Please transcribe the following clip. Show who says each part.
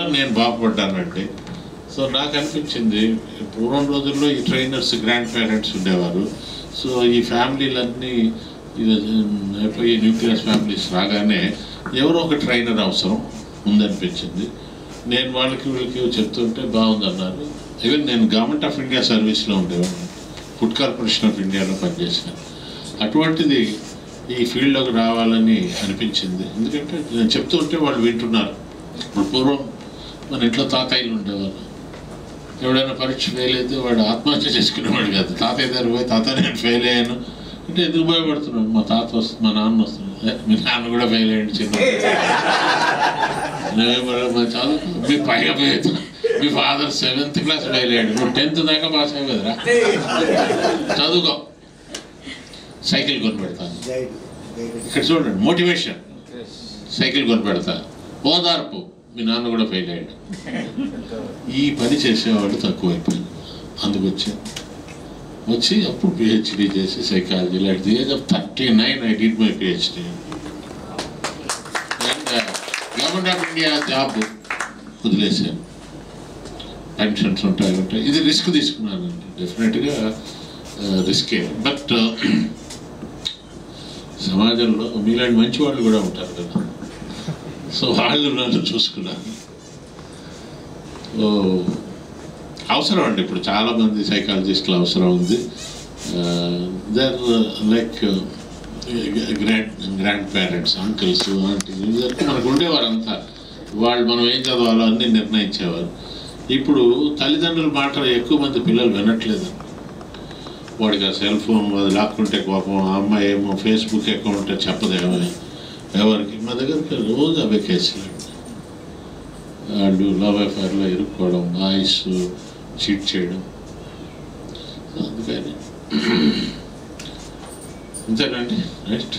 Speaker 1: వల్ల నేను బాగుపడ్డానండి. సో నాకు అనిపించింది పూర్వం రోజుల్లో ఈ ట్రైనర్స్ గ్రాండ్ పేరెంట్స్ ఉండేవారు. సో ఈ ఫ్యామిలీలన్నీ అయిపోయి న్యూక్లియస్ ఫ్యామిలీస్ రాగానే ఎవరో ఒక ట్రైనర్ అవసరం ఉందనిపించింది. నేను వీళ్ళకి చెప్తుంటే బాగుందన్నారు. ఈవెన్ నేను గవర్నమెంట్ ఆఫ్ ఇండియా సర్వీస్లో ఉండేవాడిని, ఫుడ్ కార్పొరేషన్ ఆఫ్ ఇండియాలో పనిచేసాను. అటువంటిది ఈ ఫీల్డ్లోకి రావాలని అనిపించింది. ఎందుకంటే నేను చెప్తుంటే వాళ్ళు వింటున్నారు. ఇప్పుడు పూర్వం మన ఇంట్లో తాతయ్యలు ఉండేవారు. ఎవడైనా పరీక్ష ఫెయిల్ అయితే వాడు ఆత్మహత్య చేసుకునేవాడు కాదు. తాతయ్య దగ్గర పోయి తాత నేను ఫెయిల్ అయ్యాను అంటే ఎందుకు భయపడుతున్నాడు, మా తాత వస్తుంది, మా నాన్న వస్తుంది, మీ నాన్న కూడా ఫెయిల్ అయ్యండి చిన్న చదువు మీ పైగా మీ ఫాదర్ 7th క్లాస్ ఫెయిల్ అయ్యాడు, నువ్వు 10th దాకా పాస్ అయ్యేదిరా, చదువుకో, సైకిల్ కొనిపెడతాను. ఇక్కడ చూడండి మోటివేషన్, సైకిల్ కొనిపెడతా, ఓదార్పు, మీ నాన్న కూడా ఫెయిల్ అయ్యాడు. ఈ పని చేసేవాళ్ళు తక్కువైపోయారు. వచ్చి అప్పుడు పిహెచ్డి చేసి సైకాలజీలో at the age of 39 I did my PhD. And government of India job వదిలేసాను. పెన్షన్స్ ఉంటాయి. ఇది రిస్క్ తీసుకున్నానండి, డెఫినెట్గా రిస్కే. బట్ సమాజంలో మీలాంటి మంచి వాళ్ళు కూడా ఉంటారు కదా, సో వాళ్ళు నన్ను చూసుకున్నాను. అవసరం అండి, ఇప్పుడు చాలామంది సైకాలజిస్టులు అవసరం ఉంది. They are like grandparents, uncles, aunties మనకు ఉండేవారు అంతా. వాళ్ళు మనం ఏం చదవాలో అన్నీ నిర్ణయించేవారు. ఇప్పుడు తల్లిదండ్రుల మాట ఎక్కువ మంది పిల్లలు వినట్లేదు. వాడికి ఆ సెల్ ఫోన్ అది లాక్కుంటే కోపం, ఆ అమ్మాయి ఏమో ఫేస్బుక్ అకౌంట్ చెప్పదేమో ఎవరికి. మా దగ్గరికి రోజు అవే కేసులు. వాళ్ళు లవ్ అఫైర్లో ఇరుక్కోవడం, బాయ్స్ చీట్ చేయడం. అందుకని అంతేనండి. నెక్స్ట్